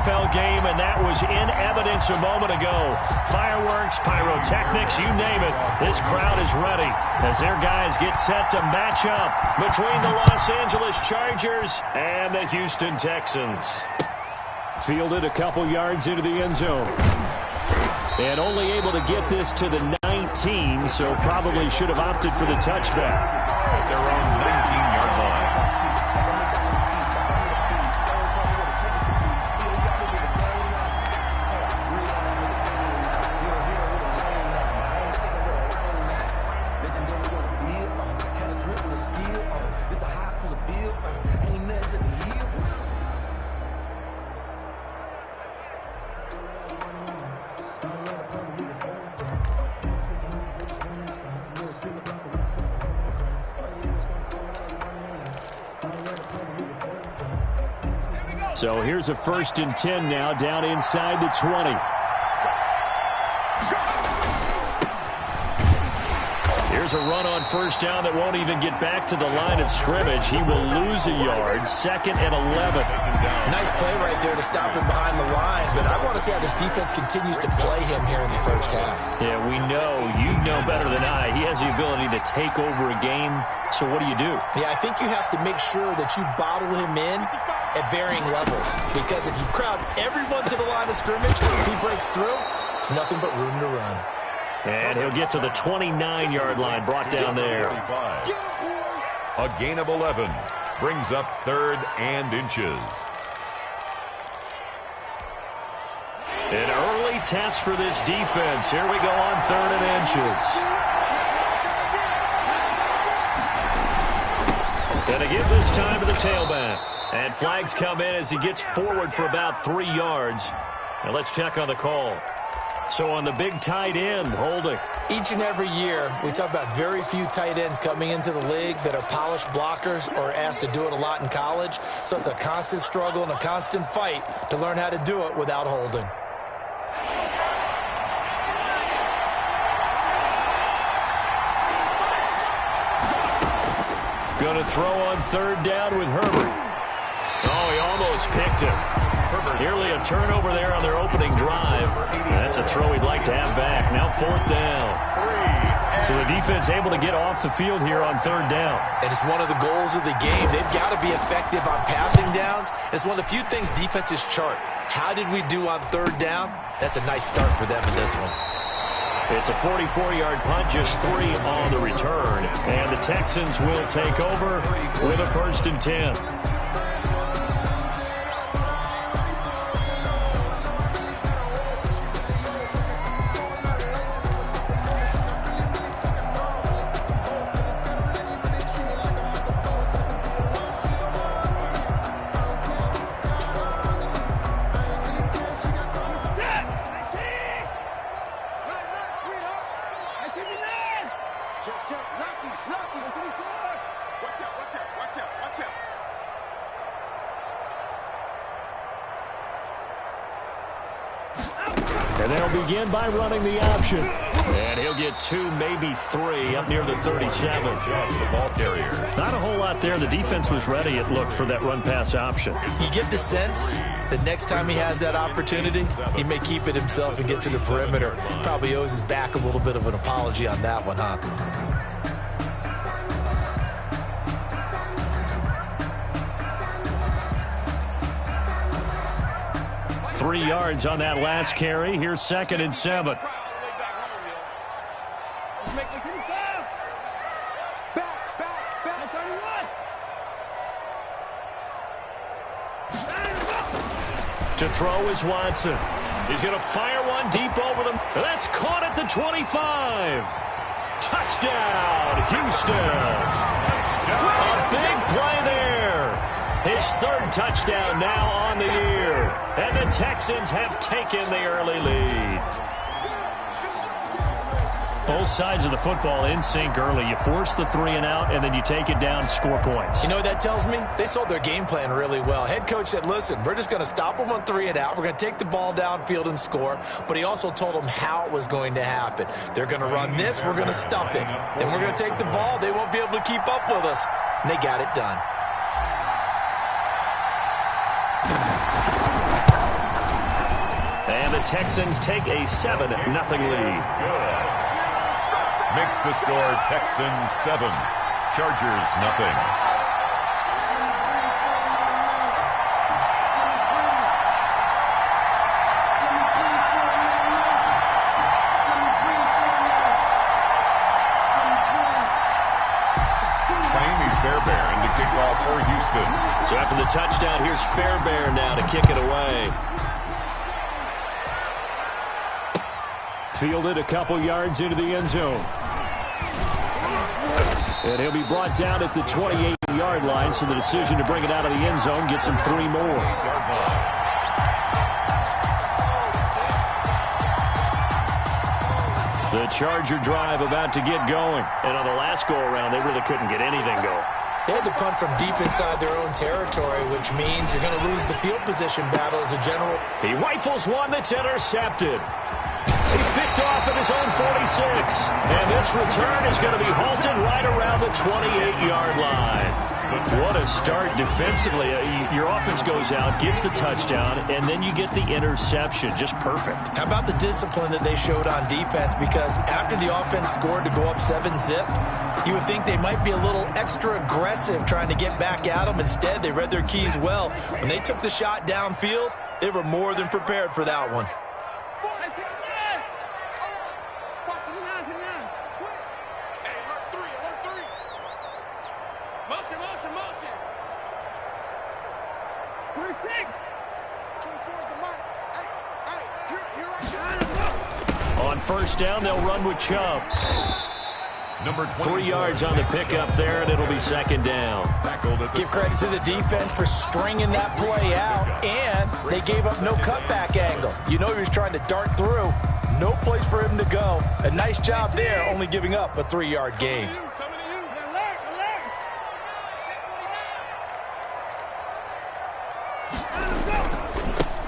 NFL game, and that was in evidence a moment ago. Fireworks, pyrotechnics, you name it. This crowd is ready as their guys get set to match up between the Los Angeles Chargers and the Houston Texans. Fielded a couple yards into the end zone. And only able to get this to the 19, so probably should have opted for the touchback. At their own 19-yard line. So here's a 1st and 10 now, down inside the 20. Here's a run on 1st down that won't even get back to the line of scrimmage. He will lose a yard. 2nd and 11. Nice play right there to stop him behind the line, but I want to see how this defense continues to play him here in the first half. Yeah, we know. You know better than I. He has the ability to take over a game, so what do you do? Yeah, I think you have to make sure that you bottle him in at varying levels, because if you crowd everyone to the line of scrimmage, if he breaks through, it's nothing but room to run. And he'll get to the 29-yard line, brought down there. A gain of 11 brings up 3rd and inches. An early test for this defense. Here we go on 3rd and inches. And again this time to the tailback. And flags come in as he gets forward for about 3 yards. Now let's check on the call. So on the big tight end, holding. Each and every year, we talk about very few tight ends coming into the league that are polished blockers or asked to do it a lot in college. So it's a constant struggle and a constant fight to learn how to do it without holding. Going to throw on 3rd down with Herbert. Oh, he almost picked him. Nearly a turnover there on their opening drive. That's a throw he'd like to have back. Now 4th down. So the defense able to get off the field here on 3rd down. And it's one of the goals of the game. They've got to be effective on passing downs. It's one of the few things defenses chart. How did we do on 3rd down? That's a nice start for them in this one. It's a 44-yard punt, just 3 on the return. And the Texans will take over with a 1st and 10. And they'll begin by running the option. And he'll get 2, maybe 3 up near the 37. The ball carrier. Not a whole lot there. The defense was ready, it looked, for that run-pass option. You get the sense that next time he has that opportunity, he may keep it himself and get to the perimeter. Probably owes his back a little bit of an apology on that one, huh? 3 yards on that last carry. Here's 2nd and 7. To throw is Watson. He's going to fire one deep over them. That's caught at the 25. Touchdown, Houston. A big play there. His 3rd touchdown now on the year. And the Texans have taken the early lead. Both sides of the football in sync early. You force the 3 and out, and then you take it down, score points. You know what that tells me? They sold their game plan really well. Head coach said, listen, we're just going to stop them on 3 and out. We're going to take the ball downfield and score. But he also told them how it was going to happen. They're going to run this. We're going to stop it. Then we're going to take the ball. They won't be able to keep up with us. And they got it done. Texans take a 7-0 lead. Good. Makes the score Texans 7, Chargers nothing. Fairbairn to kick off for Houston. So after the touchdown, here's Fairbairn now to kick it away. Fielded a couple yards into the end zone. And he'll be brought down at the 28-yard line, so the decision to bring it out of the end zone gets him 3 more. The Charger drive about to get going. And on the last go-around, they really couldn't get anything going. They had to punt from deep inside their own territory, which means you're going to lose the field position battle as a general. He rifles one that's intercepted. He's picked off at his own 46. And this return is going to be halted right around the 28-yard line. What a start defensively. Your offense goes out, gets the touchdown, and then you get the interception. Just perfect. How about the discipline that they showed on defense? Because after the offense scored to go up 7-zip, you would think they might be a little extra aggressive trying to get back at them. Instead, they read their keys well. When they took the shot downfield, they were more than prepared for that one. On first down, they'll run with Chubb. Number 3 yards on the pickup there, and it'll be second down. Give credit to the defense for stringing that play out, and they gave up no cutback angle. You know he was trying to dart through. No place for him to go. A nice job there, only giving up a 3-yard gain.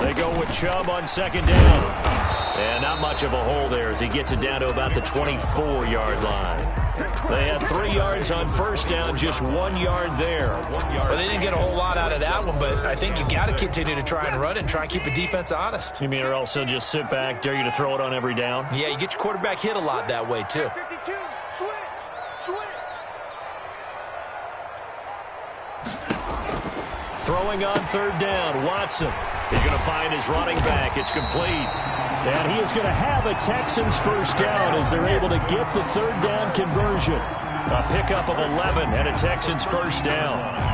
They go with Chubb on second down. And not much of a hole there as he gets it down to about the 24-yard line. They had 3 yards on first down, just 1 yard there. Well, they didn't get a whole lot out of that one, but I think you got to continue to try and run it and try and keep the defense honest. You mean or else they'll just sit back, dare you to throw it on every down? Yeah, you get your quarterback hit a lot that way, too. 52, switch. Throwing on third down, Watson. He's going to find his running back. It's complete. And he is going to have a Texans first down as they're able to get the third down conversion. A pickup of 11 and a Texans first down.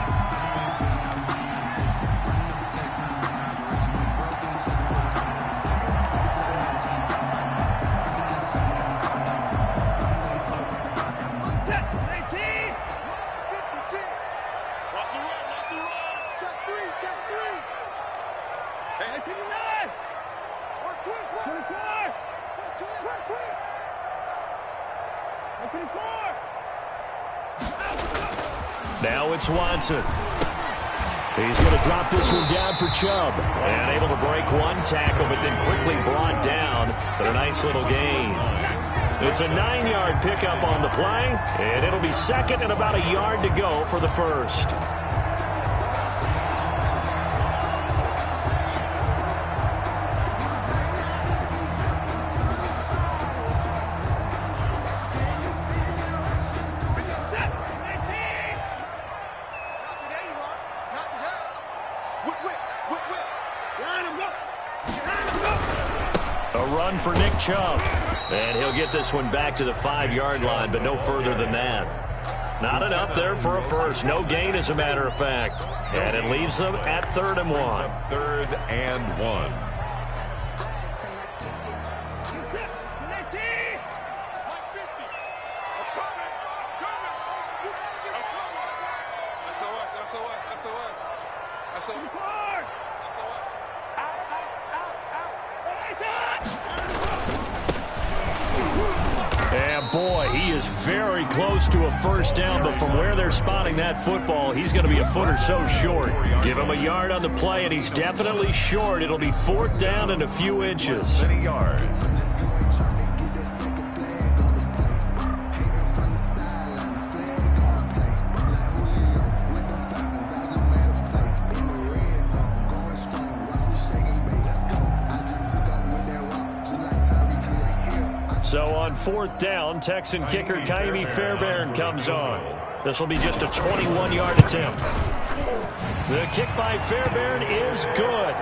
Now it's Watson. He's going to drop this one down for Chubb. And able to break one tackle, but then quickly brought down for a nice little gain. It's a 9-yard pickup on the play, and it'll be second and about a yard to go for the first. For Nick Chubb. And he'll get this one back to the 5-yard line, but no further than that. Not enough there for a first. No gain, as a matter of fact. And it leaves them at 3rd and 1. 3rd and 1. And boy, he is very close to a first down, but from where they're spotting that football, he's going to be a foot or so short. Give him a yard on the play, and he's definitely short. It'll be 4th down and a few inches. A yard. So on 4th down, Texan kicker Kaimi Fairbairn comes on. This will be just a 21-yard attempt. The kick by Fairbairn is good.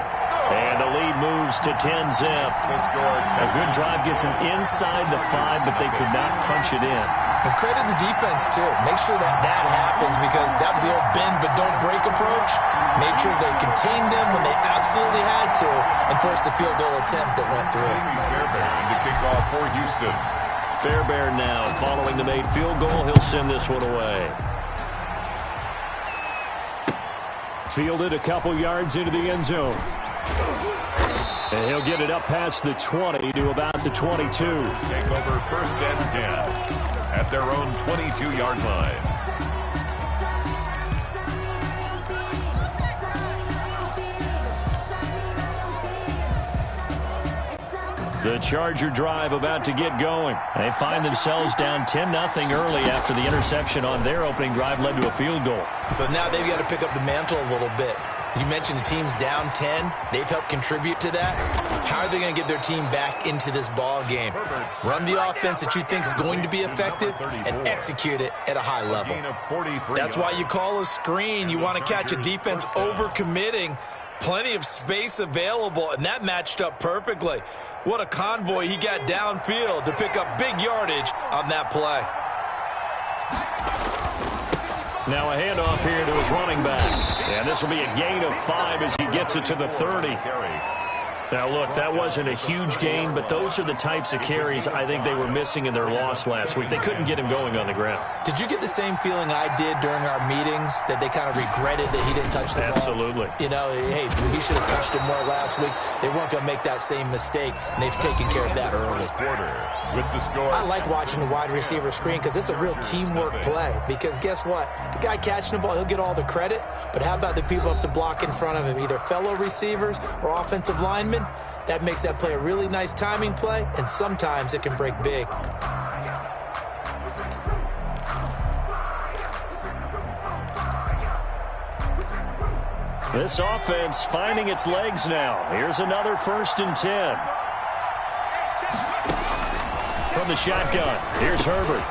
And the lead moves to 10-zip. A good drive gets them inside the 5, but they could not punch it in. And credit the defense, too. Make sure that happens, because that was the old bend but don't break approach. Made sure they contained them when they absolutely had to and forced the field goal attempt that went through. Fairbairn to kick off for Houston. Fairbairn now, following the made field goal, he'll send this one away. Fielded a couple yards into the end zone. And he'll get it up past the 20 to about the 22. Take over 1st and 10 at their own 22-yard line. The Charger drive about to get going. They find themselves down 10-0 early after the interception on their opening drive led to a field goal. So now they've got to pick up the mantle a little bit. You mentioned the team's down 10. They've helped contribute to that. How are they going to get their team back into this ball game? Run the offense that you think is going to be effective and execute it at a high level. That's why you call a screen. You want to catch a defense overcommitting. Plenty of space available, and that matched up perfectly. What a convoy he got downfield to pick up big yardage on that play. Now a handoff here to his running back. And this will be a gain of 5 as he gets it to the 30. Now, look, that wasn't a huge gain, but those are the types of carries I think they were missing in their loss last week. They couldn't get him going on the ground. Did you get the same feeling I did during our meetings, that they kind of regretted that he didn't touch the ball? Absolutely. You know, hey, he should have touched it more last week. They weren't going to make that same mistake, and they've taken care of that early. With the score. I like watching the wide receiver screen because it's a real teamwork play. Because guess what? The guy catching the ball, he'll get all the credit, but how about the people who have to block in front of him, either fellow receivers or offensive linemen? That makes that play a really nice timing play, and sometimes it can break big. This offense finding its legs now. Here's another 1st and 10. From the shotgun, here's Herbert.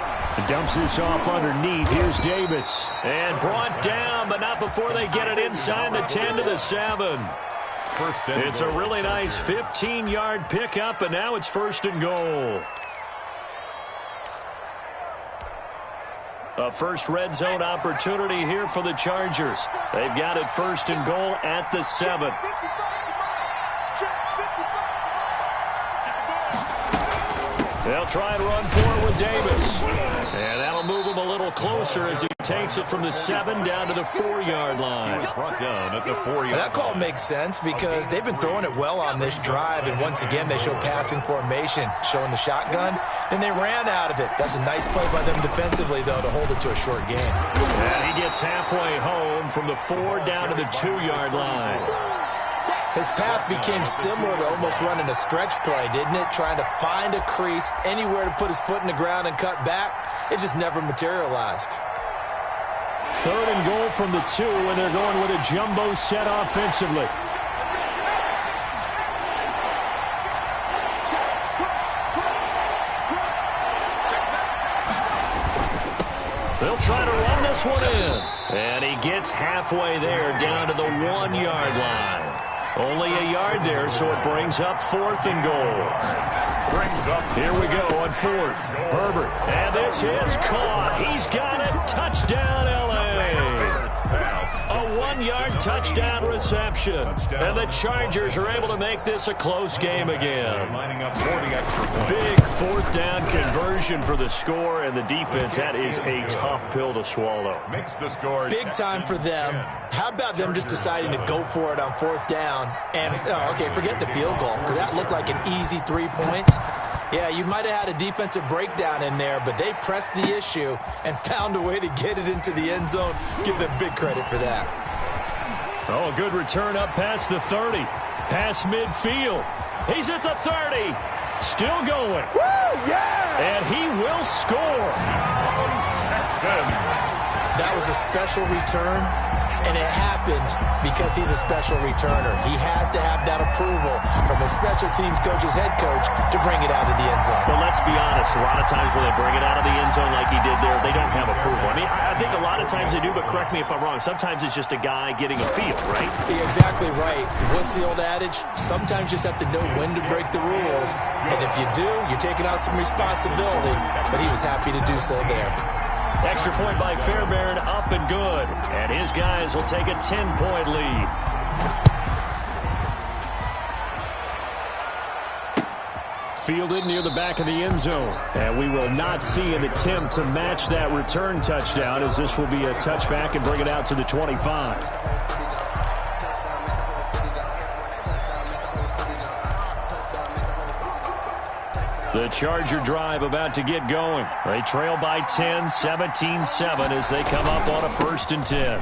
Dumps this off underneath. Here's Davis. And brought down, but not before they get it inside the 10 to the 7. It's a really nice 15-yard pickup, and now it's 1st and goal. A first red zone opportunity here for the Chargers. They've got it 1st and goal at the 7. They'll try and run forward with Davis. And that'll move him a little closer as he takes it from the 7 down to the 4-yard line. Brought down at the 4-yard line. That call makes sense because they've been throwing it well on this drive, and once again they show passing formation, showing the shotgun. Then they ran out of it. That's a nice play by them defensively, though, to hold it to a short gain. And he gets halfway home from the 4 down to the 2-yard line. His path became similar to almost running a stretch play, didn't it? Trying to find a crease, anywhere to put his foot in the ground and cut back. It just never materialized. 3rd and goal from the 2, and they're going with a jumbo set offensively. They'll try to run this one in. And he gets halfway there down to the 1-yard line. Only a yard there, so it brings up 4th and goal. Here we go on 4th. Herbert. And this is caught. He's got it. Touchdown, L.A. A 1-yard touchdown reception. And the Chargers are able to make this a close game again. Big 4th down conversion for the score, and the defense, that is a tough pill to swallow. Big time for them. How about them just deciding to go for it on 4th down? And, okay, forget the field goal, because that looked like an easy 3 points. Yeah, you might have had a defensive breakdown in there, but they pressed the issue and found a way to get it into the end zone. Give them big credit for that. Oh, good return up past the 30. Past midfield. He's at the 30. Still going. Woo, yeah! And he will score. That was a special return. And it happened because he's a special returner. He has to have that approval from his special teams coach's head coach to bring it out of the end zone. But let's be honest, a lot of times when they bring it out of the end zone like he did there, they don't have approval. I mean, I think a lot of times they do, but correct me if I'm wrong. Sometimes it's just a guy getting a feel, right? You're exactly right. What's the old adage? Sometimes you just have to know when to break the rules. And if you do, you're taking out some responsibility. But he was happy to do so there. Extra point by Fairbairn, up and good. And his guys will take a 10-point lead. Fielded near the back of the end zone. And we will not see an attempt to match that return touchdown, as this will be a touchback and bring it out to the 25. The Charger drive about to get going. They trail by 10, 17-7 as they come up on a 1st and 10.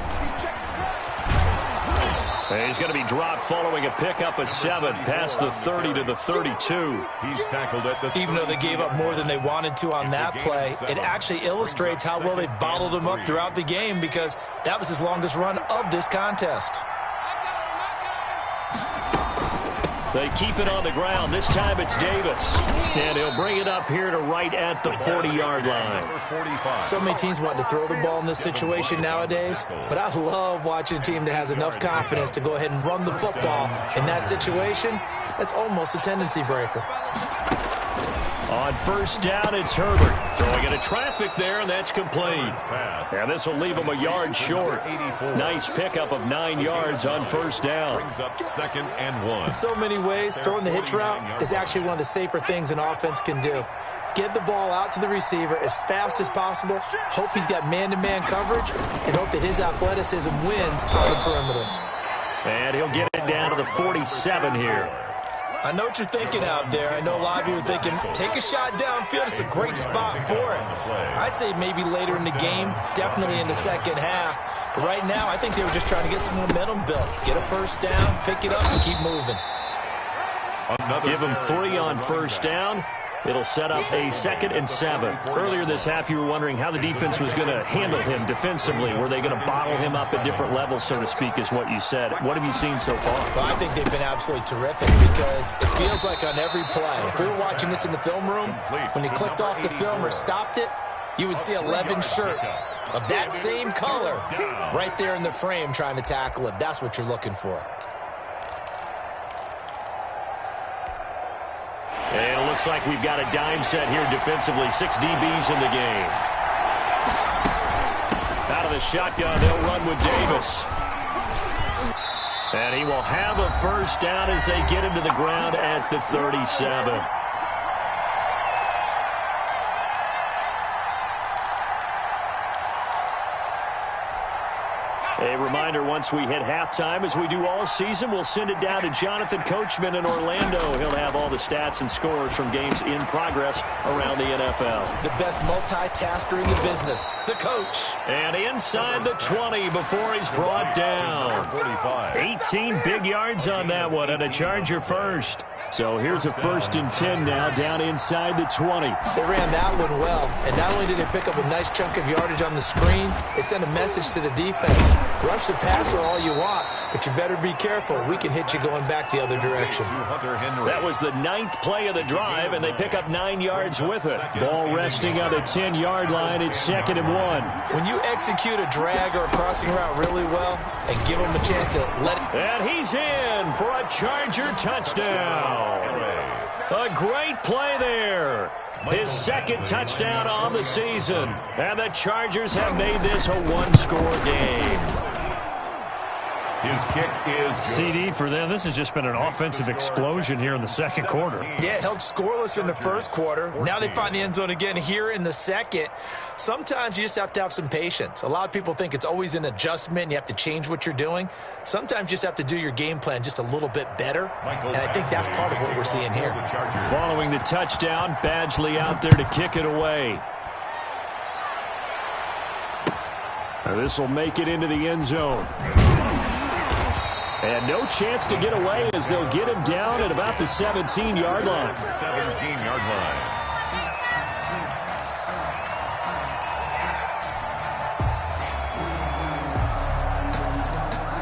He's going to be dropped following a pickup of 7 past the 30 to the 32. He's tackled at the Even though they gave up more than they wanted to on that play, it actually illustrates how well they bottled him up throughout the game, because that was his longest run of this contest. They keep it on the ground. This time it's Davis. And he'll bring it up here to right at the 40-yard line. So many teams want to throw the ball in this situation nowadays, but I love watching a team that has enough confidence to go ahead and run the football. In that situation, that's almost a tendency breaker. On 1st down, it's Herbert. Throwing into traffic there, and that's complete. And this will leave him a yard short. Nice pickup of 9 yards on 1st down. Brings up 2nd and 1. In so many ways, throwing the hitch route is actually one of the safer things an offense can do. Get the ball out to the receiver as fast as possible, hope he's got man-to-man coverage, and hope that his athleticism wins on the perimeter. And he'll get it down to the 47 here. I know what you're thinking out there. I know a lot of you are thinking, take a shot downfield. It's a great spot for it. I'd say maybe later in the game, definitely in the second half. But right now, I think they were just trying to get some momentum built. Get a 1st down, pick it up, and keep moving. Give him 3 on 1st down. It'll set up a 2nd and 7. Earlier this half, you were wondering how the defense was going to handle him defensively. Were they going to bottle him up at different levels, so to speak, is what you said. What have you seen so far? Well, I think they've been absolutely terrific, because it feels like on every play, if we were watching this in the film room, when he clicked off the film or stopped it, you would see 11 shirts of that same color right there in the frame trying to tackle him. That's what you're looking for. And it looks like we've got a dime set here defensively. 6 DBs in the game. Out of the shotgun, they'll run with Davis. And he will have a 1st down as they get him to the ground at the 37. A reminder, once we hit halftime, as we do all season, we'll send it down to Jonathan Coachman in Orlando. He'll have all the stats and scores from games in progress around the NFL. The best multitasker in the business, the coach. And inside the 20 before he's brought down. 18 big yards on that one, and a Charger 1st. So here's a 1st and 10 now, down inside the 20. They ran that one well, and not only did they pick up a nice chunk of yardage on the screen, they sent a message to the defense. Rush the passer all you want, but you better be careful. We can hit you going back the other direction. That was the 9th play of the drive, and they pick up 9 yards with it. Ball resting on the 10-yard line. It's 2nd and 1. When you execute a drag or a crossing route really well and give them a chance to let it... And he's in for a Charger touchdown. A great play there. His 2nd touchdown on the season. And the Chargers have made this a 1-score game. His kick is good. CD for them. This has just been an offensive explosion here in the 2nd quarter. Yeah, it held scoreless in the 1st quarter. Now they find the end zone again here in the 2nd. Sometimes you just have to have some patience. A lot of people think it's always an adjustment. You have to change what you're doing. Sometimes you just have to do your game plan just a little bit better. And I think that's part of what we're seeing here. Following the touchdown, Badgley out there to kick it away. This will make it into the end zone. And no chance to get away as they'll get him down at about the 17-yard line. 17-yard line.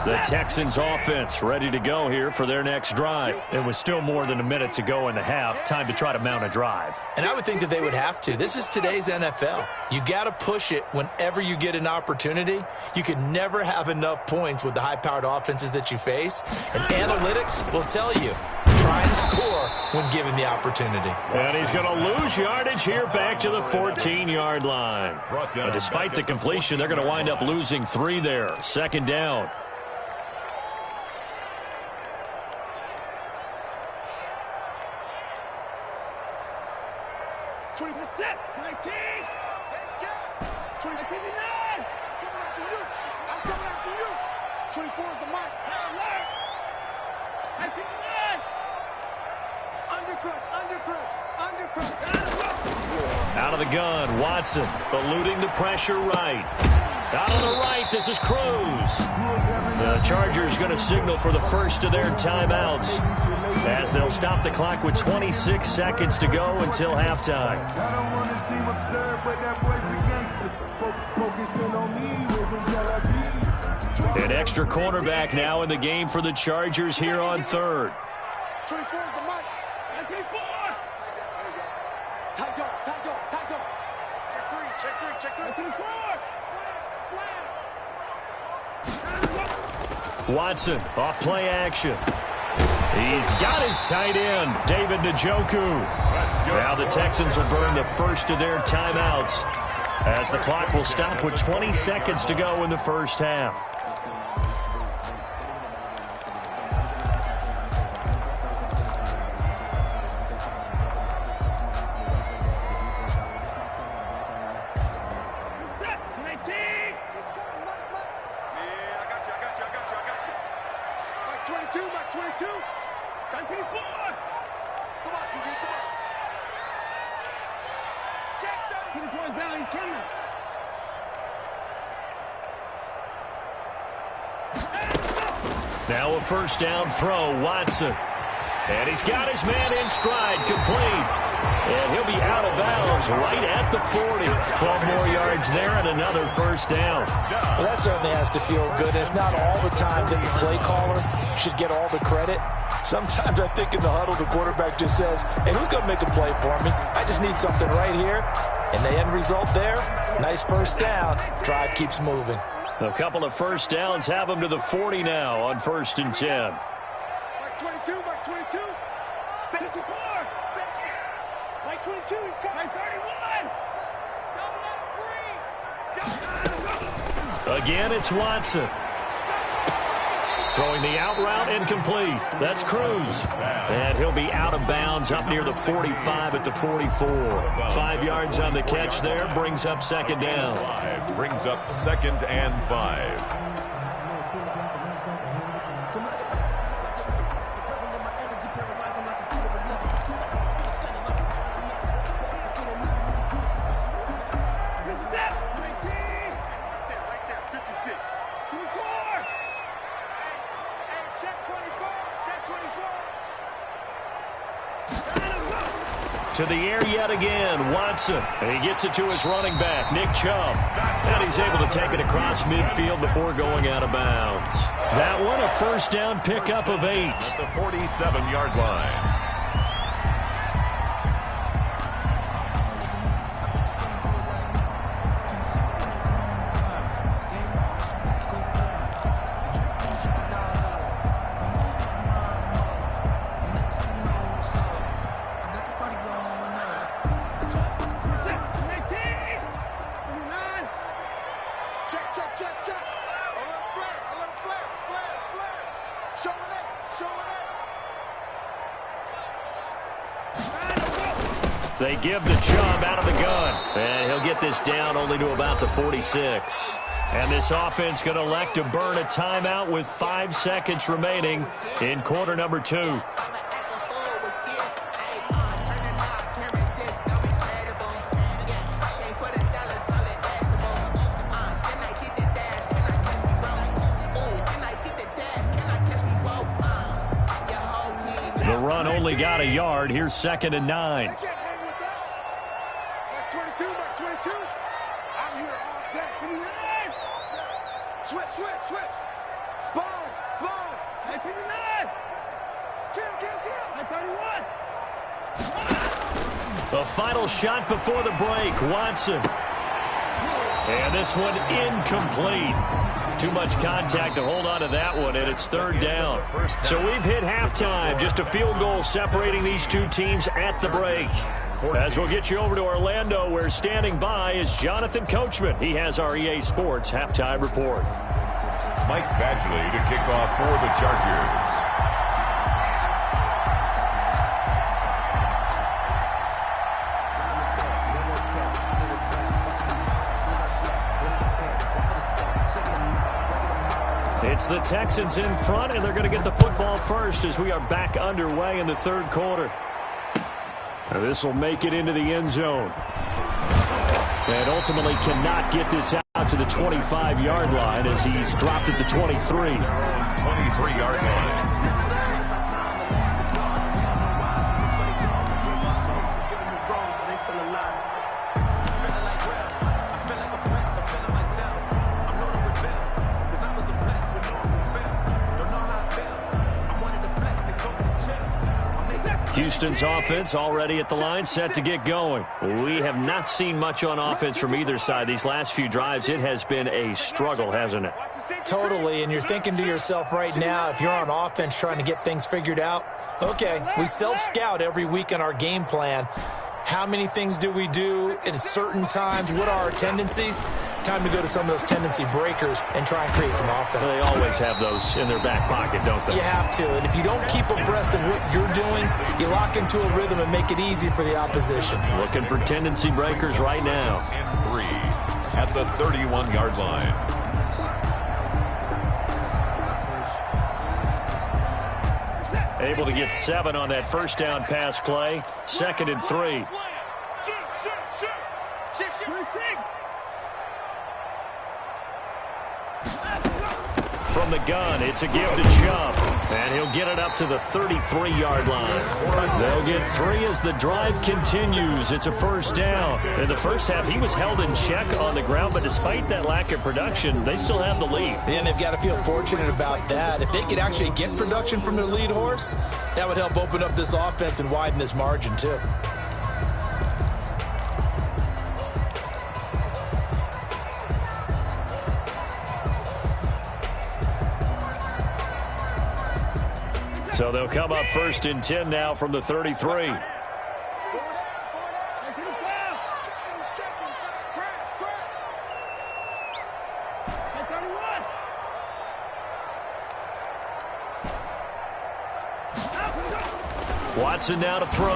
The Texans offense ready to go here for their next drive. It was still more than a minute to go in the half. Time to try to mount a drive. And I would think that they would have to. This is today's NFL. You got to push it whenever you get an opportunity. You can never have enough points with the high-powered offenses that you face. And analytics will tell you, try and score when given the opportunity. And he's going to lose yardage here back to the 14-yard line. But despite the completion, they're going to wind up losing 3 there. Second down. Out of the gun, Watson eluding the pressure right. Out on the right, this is Cruz. The Chargers going to signal for the first of their timeouts as they'll stop the clock with 26 seconds to go until halftime. An extra cornerback now in the game for the Chargers here on third. 24 is the mic. 24. Tight go. Check three. 24. Slam. Watson off play action. He's got his tight end, David Njoku. Now the Texans will burn the first of their timeouts as the clock will stop with 20 seconds to go in the first half. Now a first down throw, Watson. And he's got his man in stride, complete. And he'll be out of bounds right at the 40. 12 more yards there and another first down. Well, that certainly has to feel good. It's not all the time that the play caller should get all the credit. Sometimes I think in the huddle, the quarterback just says, hey, who's going to make a play for me? I just need something right here. And the end result there, nice first down. Drive keeps moving. A couple of first downs have him to the 40 now on 1st and 10. Mike 22, Mike 22. 54. Mike 22, he's coming. Mike 31. Again, it's Watson. Throwing the out route incomplete. That's Cruz. And he'll be out of bounds up near the 45 at the 44. 5 yards on the catch there. Brings up second down. Brings up 2nd and 5. To the air yet again, Watson. And he gets it to his running back, Nick Chubb. And he's able to take it across midfield before going out of bounds. That one, a first down pickup of 8. At the 47-yard line. They give the Chubb out of the gun. And he'll get this down only to about the 46. And this offense going to elect to burn a timeout with 5 seconds remaining in quarter number 2. The run only got a yard. Here's 2nd and 9. I'm here all day. Switch. Spawn. A final shot before the break. Watson. And this one incomplete. Too much contact to hold on to that one, and it's third down. So we've hit halftime. Just a field goal separating these two teams at the break. As we'll get you over to Orlando, where standing by is Jonathan Coachman. He has our EA Sports halftime report. Mike Badgley to kick off for the Chargers. It's the Texans in front, and they're going to get the football first as we are back underway in the third quarter. Now this will make it into the end zone. And ultimately cannot get this out to the 25-yard line as he's dropped at the 23. 23-yard line. Houston's offense already at the line, set to get going. We have not seen much on offense from either side. These last few drives, it has been a struggle, hasn't it? Totally, and you're thinking to yourself right now, if you're on offense trying to get things figured out, okay, we self-scout every week on our game plan. How many things do we do at certain times? What are our tendencies? Time to go to some of those tendency breakers and try and create some offense. They always have those in their back pocket, don't they? You have to, and if you don't keep abreast of what you're doing, you lock into a rhythm and make it easy for the opposition. Looking for tendency breakers right now. And 3 at the 31-yard line. Able to get 7 on that first down pass play. 2nd and 3. From the gun, it's a give to Chubb. And he'll get it up to the 33-yard line. They'll get 3 as the drive continues. It's a first down. In the first half, he was held in check on the ground, but despite that lack of production, they still have the lead. And they've got to feel fortunate about that. If they could actually get production from their lead horse, that would help open up this offense and widen this margin too. So they'll come up 1st and 10 now from the 33. Watson now to throw.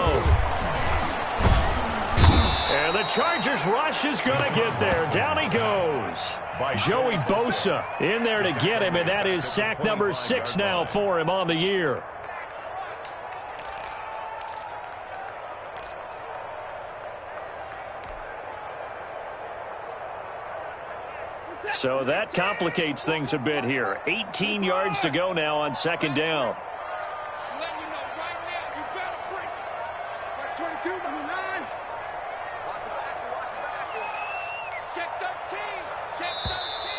And the Chargers rush is going to get there. Down he goes. Joey Bosa in there to get him, and that is sack number 6 now for him on the year. So that complicates things a bit here. 18 yards to go now on 2nd down.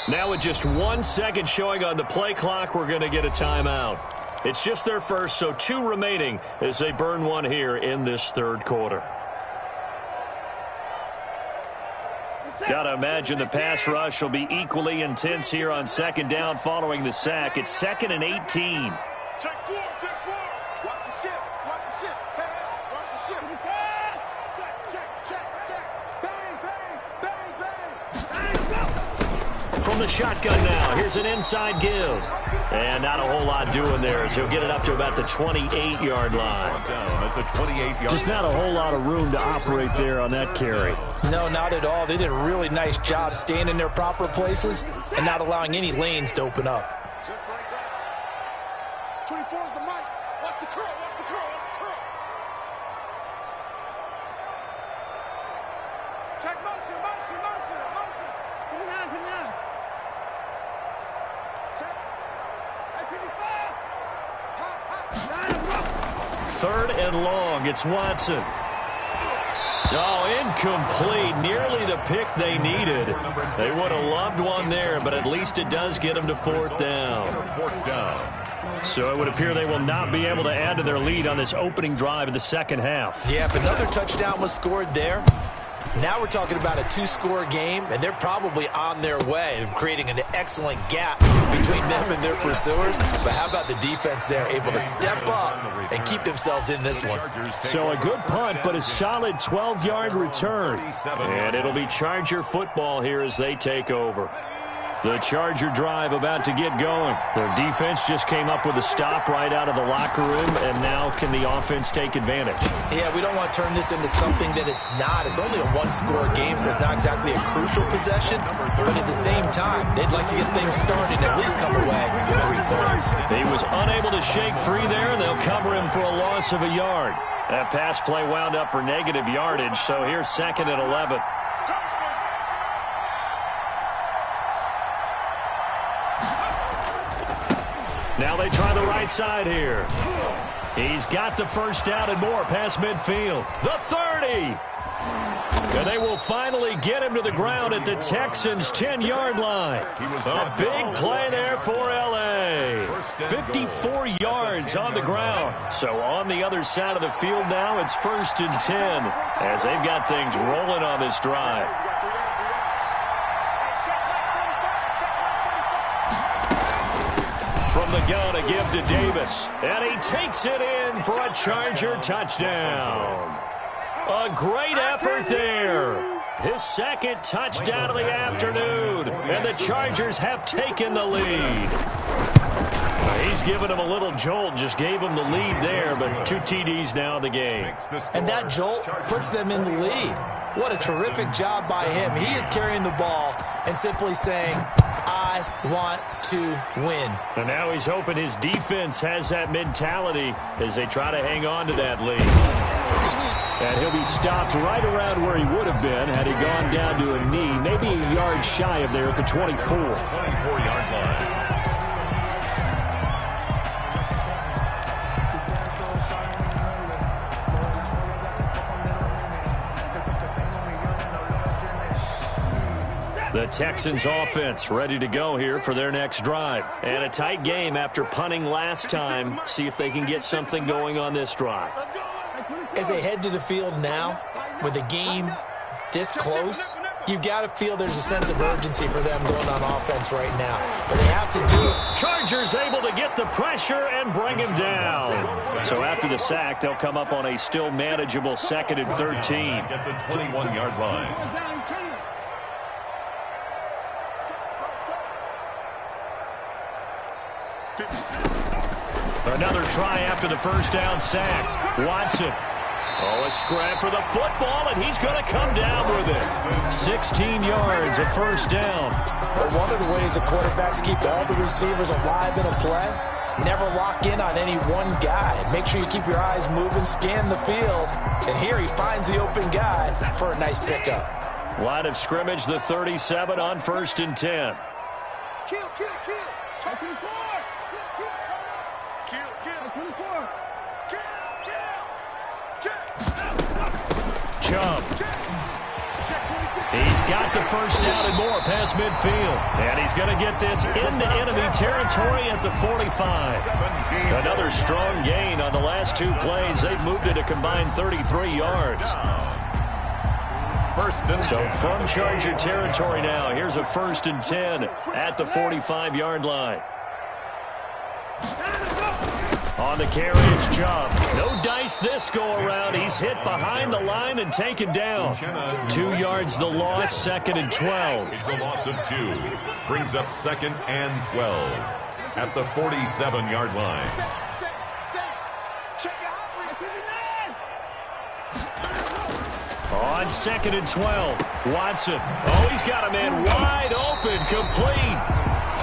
Now with just 1 second showing on the play clock, we're going to get a timeout. It's just their first, so 2 remaining as they burn 1 here in this third quarter. Got to imagine the pass rush will be equally intense here on 2nd down following the sack. It's 2nd and 18. Check 4, check 4. Watch the ship, watch the ship. Hey, watch the ship. Check. Bang, bang, bang, bang. Go. From the shotgun now, here's an inside give. And not a whole lot doing there, so he'll get it up to about the 28-yard line. Down at the 28-yard. Just not a whole lot of room to operate there on that carry. No, not at all. They did a really nice job staying in their proper places and not allowing any lanes to open up. Just like that. 24 is the mic. Watch the curl, watch the curl, watch the curl. Check motion. 59. Check. 55. 3rd and long. It's Watson. Oh, incomplete. Nearly the pick they needed. They would have loved one there, but at least it does get them to 4th down. 4th down. So it would appear they will not be able to add to their lead on this opening drive of the second half. Yeah, if another touchdown was scored there, now we're talking about a two-score game, and they're probably on their way of creating an excellent gap between them and their pursuers. But how about the defense there, able to step up and keep themselves in this one? So a good punt, but a solid 12-yard return. And it'll be Charger football here as they take over. The Charger drive about to get going. Their defense just came up with a stop right out of the locker room, and now can the offense take advantage? Yeah, we don't want to turn this into something that it's not. It's only a one-score game, so it's not exactly a crucial possession. But at the same time, they'd like to get things started and at least come away with 3 points. He was unable to shake free there. They'll cover him for a loss of a yard. That pass play wound up for negative yardage, so here's 2nd and 11. Now they try the right side here. He's got the first down and more past midfield. The 30. And they will finally get him to the ground at the Texans' 10-yard line. A big play there for L.A. 54 yards on the ground. So on the other side of the field now, it's 1st and 10 as they've got things rolling on this drive. From the gun, a give to Davis. And he takes it in for a Charger touchdown. A great effort there. His 2nd touchdown of the afternoon. And the Chargers have taken the lead. He's given him a little jolt, just gave him the lead there, but 2 TDs now in the game. And that jolt puts them in the lead. What a terrific job by him. He is carrying the ball and simply saying, I want to win. And now he's hoping his defense has that mentality as they try to hang on to that lead. And he'll be stopped right around where he would have been had he gone down to a knee, maybe a yard shy of there at the 24. 24-yard line. The Texans offense ready to go here for their next drive. And a tight game after punting last time. See if they can get something going on this drive. As they head to the field now, with the game this close, you've got to feel there's a sense of urgency for them going on offense right now. But they have to do it. Chargers able to get the pressure and bring him down. So after the sack, they'll come up on a still manageable 2nd and 13. At the 21-yard line. Another try after the first down sack. Watson. Oh, a scrap for the football, and he's going to come down with it. 16 yards, a first down. But one of the ways the quarterbacks keep all the receivers alive in a play, never lock in on any one guy. Make sure you keep your eyes moving, scan the field. And here he finds the open guy for a nice pickup. Line of scrimmage, the 37 on 1st and 10. Kill. Check 24. Kill. 24. Chubb. He's got the first down and more past midfield. And he's going to get this into enemy territory at the 45. Another strong gain on the last 2 plays. They've moved it a combined 33 yards. So from Charger territory now, here's a 1st and 10 at the 45-yard line. On the carry, it's Chubb. No dice this go-around. He's hit behind the line and taken down. 2 yards the loss, 2nd and 12. It's a loss of 2. Brings up 2nd and 12 at the 47-yard line. On 2nd and 12, Watson. Oh, he's got a man wide open, complete.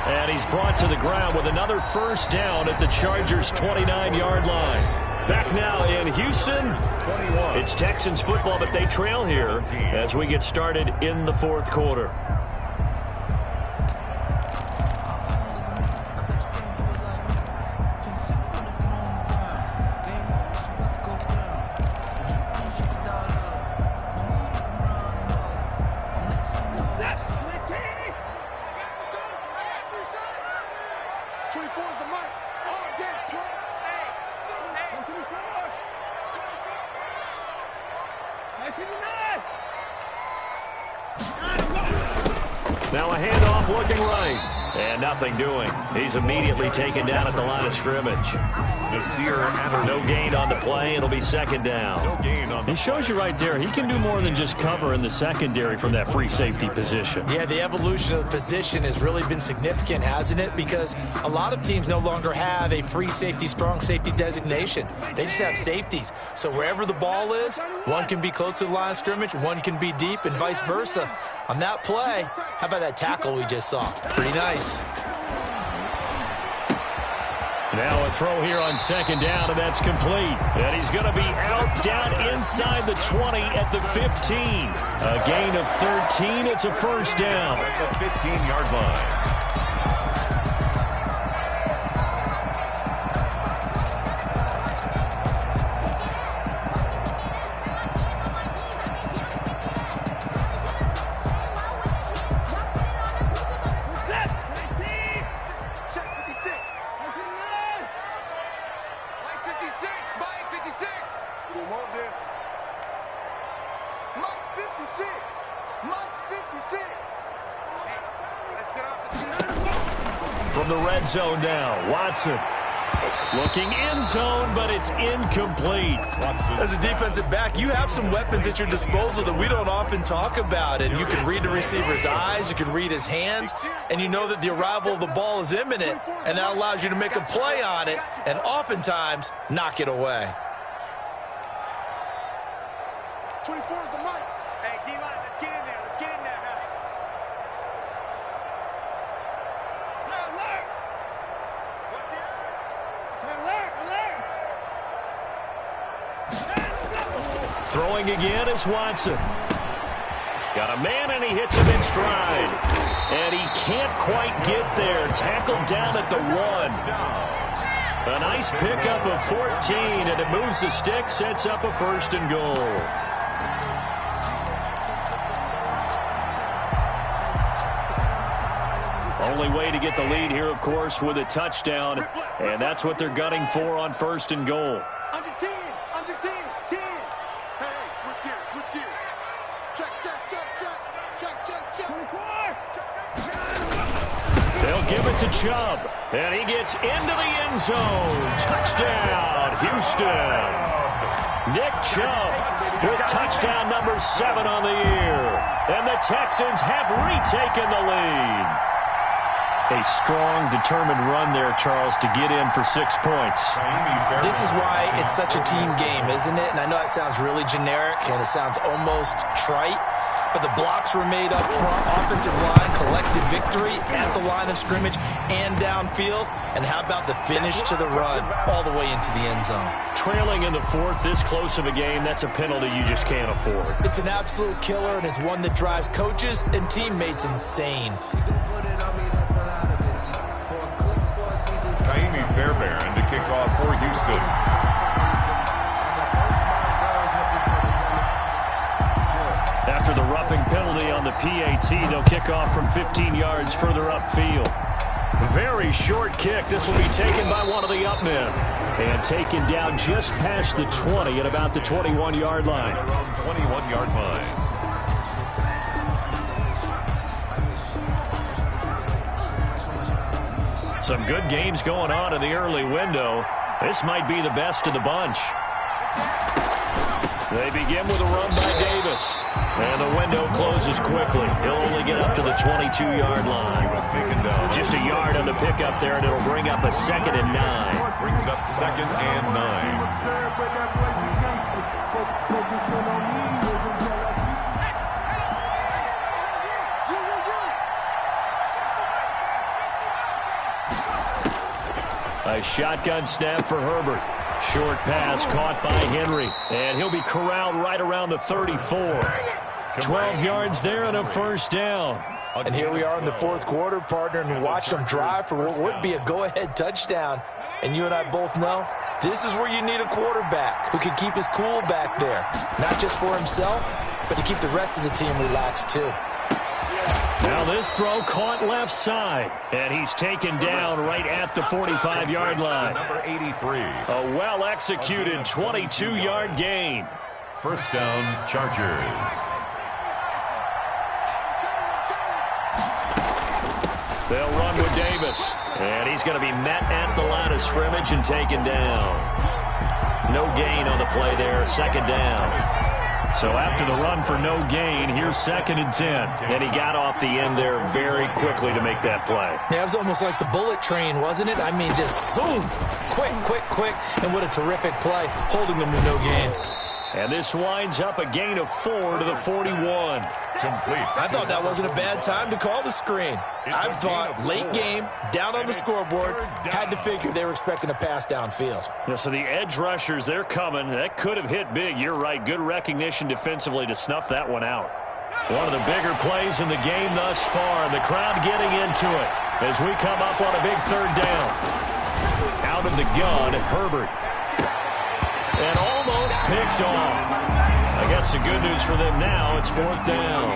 And he's brought to the ground with another first down at the Chargers' 29-yard line. Back now in Houston, it's Texans football, but they trail here as we get started in the 4th quarter. Now a handoff looking right. And nothing doing. He's immediately taken down at the line of scrimmage. No gain on the play. It'll be second down. He shows you right there, he can do more than just cover in the secondary from that free safety position. Yeah, the evolution of the position has really been significant, hasn't it? Because a lot of teams no longer have a free safety, strong safety designation. They just have safeties. So wherever the ball is, one can be close to the line of scrimmage, one can be deep, and vice versa. On that play, how about that tackle we just saw? Pretty nice. Now a throw here on second down, and that's complete. And he's going to be out down inside the 20 at the 15. A gain of 13. It's a first down. At the 15-yard line. From the red zone now, Watson looking end zone, but it's incomplete. As a defensive back, you have some weapons at your disposal that we don't often talk about. And you can read the receiver's eyes, you can read his hands, and you know that the arrival of the ball is imminent, and that allows you to make a play on it and oftentimes knock it away. 24 is the mic. Hey, D-line, let's get in there. Let's get in there now. Alert! What's the alert? Throwing again is Watson. Got a man, and he hits him in stride. And he can't quite get there. Tackled down at the 1. A nice pickup of 14, and it moves the stick, sets up a first and goal. Only way to get the lead here, of course, with a touchdown, and that's what they're gunning for on first and goal. Under 10, 10. Hey, switch gears. Check. 24. They'll give it to Dubb, and he gets into the end zone. Touchdown, Houston. Nick Chubb with touchdown number 7 on the year, and the Texans have retaken the lead. A strong, determined run there, Charles, to get in for 6 points. This is why it's such a team game, isn't it? And I know it sounds really generic and it sounds almost trite, but the blocks were made up front, offensive line, collective victory at the line of scrimmage and downfield. And how about the finish to the run all the way into the end zone? Trailing in the 4th, this close of a game, that's a penalty you just can't afford. It's an absolute killer, and it's one that drives coaches and teammates insane. Fairbairn to kick off for Houston. After the roughing penalty on the PAT, they'll kick off from 15 yards further upfield. Very short kick. This will be taken by one of the up men. And taken down just past the 20 at about the 21-yard line. Around 21-yard line. Some good games going on in the early window. This might be the best of the bunch. They begin with a run by Davis. And the window closes quickly. He'll only get up to the 22-yard line. Just a yard on the pickup there, and it'll bring up a 2nd and 9. Brings up 2nd and 9. A shotgun snap for Herbert. Short pass caught by Henry. And he'll be corralled right around the 34. 12 yards there and a first down. And here we are in the 4th quarter, partner, and watch them drive for what would be a go-ahead touchdown. And you and I both know this is where you need a quarterback who can keep his cool back there. Not just for himself, but to keep the rest of the team relaxed too. Now this throw caught left side, and he's taken down right at the 45-yard line. Number 83. A well-executed 22-yard gain. First down, Chargers. They'll run with Davis. And he's going to be met at the line of scrimmage and taken down. No gain on the play there, second down. So after the run for no gain, here's 2nd and 10. And he got off the end there very quickly to make that play. Yeah, it was almost like the bullet train, wasn't it? I mean, just zoom. Quick, quick, quick. And what a terrific play, holding them to no gain. And this winds up a gain of 4 to the 41. Complete. I thought that wasn't a bad time to call the screen. I thought late game, down on the scoreboard, had to figure they were expecting a pass downfield. Yeah, so the edge rushers, they're coming. That could have hit big. You're right. Good recognition defensively to snuff that one out. One of the bigger plays in the game thus far, and the crowd getting into it as we come up on a big 3rd down. Out of the gun, Herbert. And almost picked off. I guess the good news for them now, it's 4th down.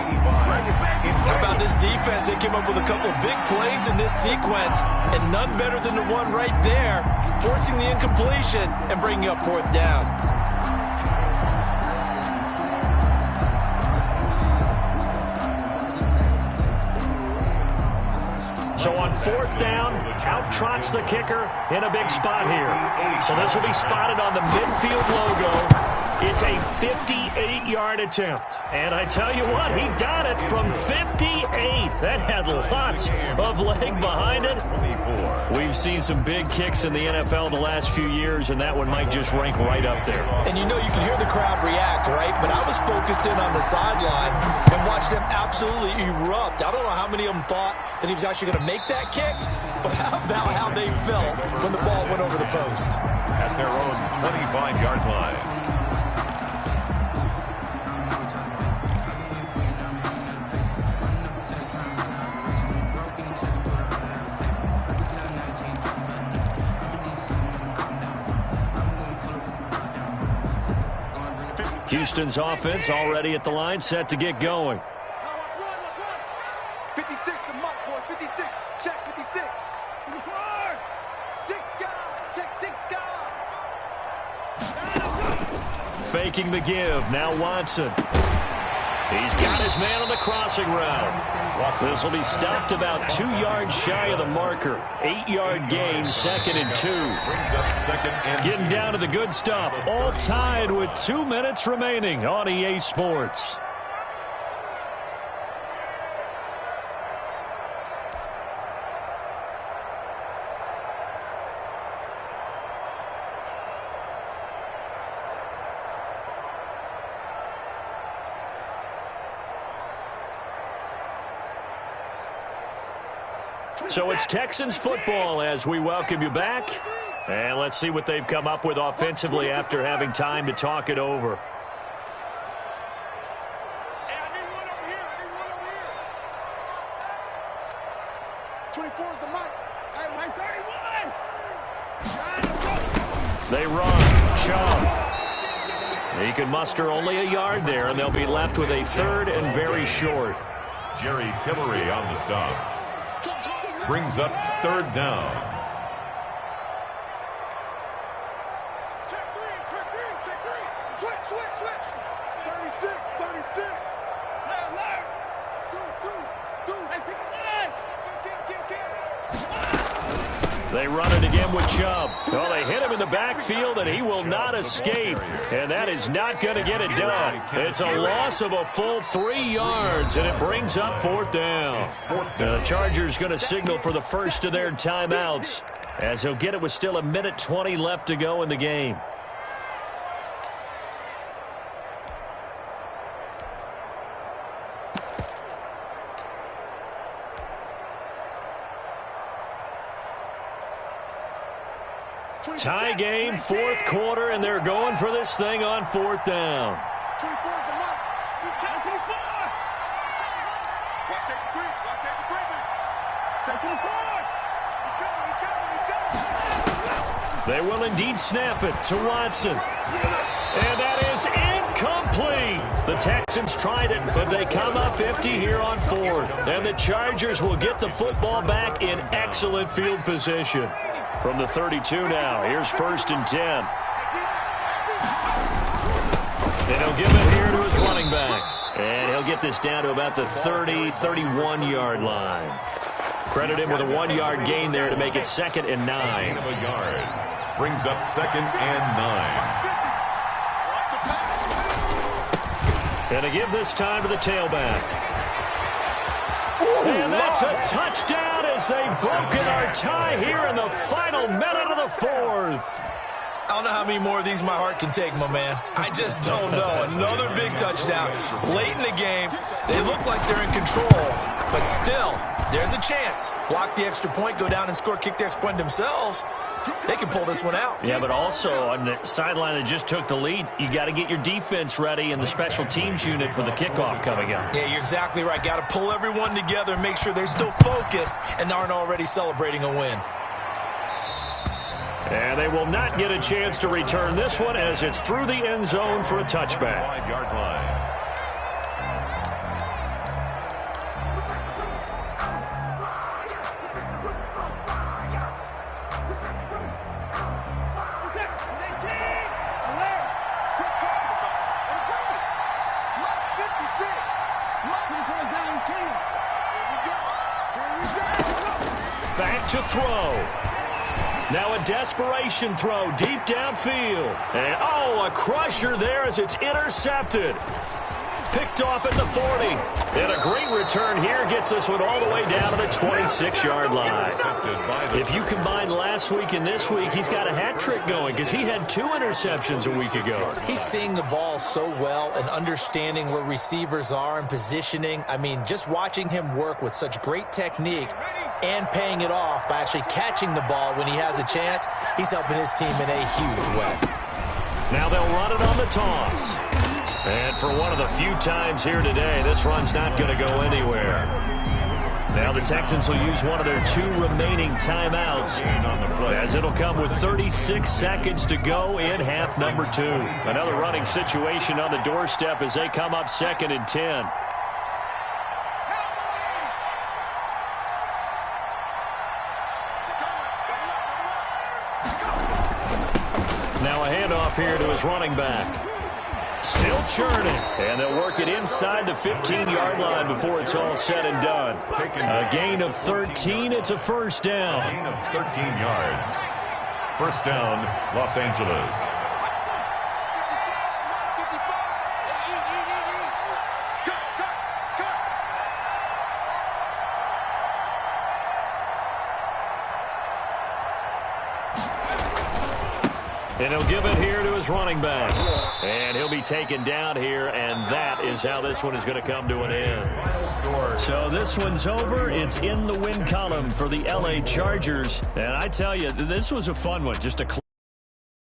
How about this defense? They came up with a couple of big plays in this sequence, and none better than the one right there, forcing the incompletion and bringing up 4th down. So on 4th down, out trots the kicker in a big spot here. So this will be spotted on the midfield logo. It's a 58-yard attempt. And I tell you what, he got it from 58. That had lots of leg behind it. We've seen some big kicks in the NFL the last few years, and that one might just rank right up there. And you know you can hear the crowd react, right? But I was focused in on the sideline and watched them absolutely erupt. I don't know how many of them thought that he was actually going to make that kick, but how about how they felt when the ball went over the post? At their own 25-yard line. Houston's offense already at the line, set to get going. 56, the mark, boys. 56. Check 56. 54. 6 guys. Check 6 guys. Faking the give. Now Watson. He's got his man on the crossing route. This will be stopped about 2 yards shy of the marker. 8-yard gain, 2nd and 2. Getting down to the good stuff. All tied with 2 minutes remaining on EA Sports. So it's Texans football as we welcome you back. And let's see what they've come up with offensively after having time to talk it over. Hey, I need one over here. 24 is the mic. Hey, Mike, 31. They run. Chubb. He can muster only a yard there, and they'll be left with a 3rd and very short. Jerry Tillery on the stop. Brings up 3rd down. Check 3. Switch. 36. Left. Do. Hey, pick a line. They run it again with Chubb. Well, they hit him in the backfield, and he will not escape. And that is not going to get it done. It's a loss of a full 3 yards, and it brings up 4th down. Now, the Chargers going to signal for the first of their timeouts, as he'll get it with still 1:20 left to go in the game. Tie game, 4th quarter, and they're going for this thing on 4th down. 24 is the mark. He's down 24. Watch that 3. Say 24. He's coming. They will indeed snap it to Watson. And that is incomplete. The Texans tried it, but they come up empty here on 4th. And the Chargers will get the football back in excellent field position. From the 32 now, here's 1st and 10. And he'll give it here to his running back. And he'll get this down to about the 30, 31-yard line. Credit him with a 1-yard gain there to make it 2nd and 9. Gain of a yard. Brings up 2nd and 9. And to give this time to the tailback. And that's a touchdown as they've broken our tie here in the final minute of the 4th. I don't know how many more of these my heart can take, my man. I just don't know. Another big touchdown late in the game. They look like they're in control, but still, there's a chance. Block the extra point, go down and score, kick the extra point themselves. They can pull this one out. Yeah, but also on the sideline that just took the lead, you got to get your defense ready and the special teams unit for the kickoff coming up. Yeah, you're exactly right. Got to pull everyone together and make sure they're still focused and aren't already celebrating a win. And they will not get a chance to return this one as it's through the end zone for a touchback. 5-yard line. Back to throw. Now a desperation throw deep downfield. And, oh, a crusher there as it's intercepted. Picked off at the 40. And a great return here gets this one all the way down to the 26-yard line. If you combine last week and this week, he's got a hat trick going because he had 2 interceptions a week ago. He's seeing the ball so well and understanding where receivers are and positioning. I mean, just watching him work with such great technique and paying it off by actually catching the ball when he has a chance, he's helping his team in a huge way. Now they'll run it on the toss. And for one of the few times here today, this run's not going to go anywhere. Now the Texans will use one of their 2 remaining timeouts, as it'll come with 36 seconds to go in half number 2. Another running situation on the doorstep as they come up 2nd and 10. Now a handoff here to his running back. Still churning, and they'll work it inside the 15-yard line before it's all said and done. A gain of 13, it's a first down. A gain of 13 yards. First down, Los Angeles. And he'll give it here to his running back. And he'll be taken down here, and that is how this one is going to come to an end. So this one's over. It's in the win column for the LA Chargers. And I tell you, this was a fun one. Just a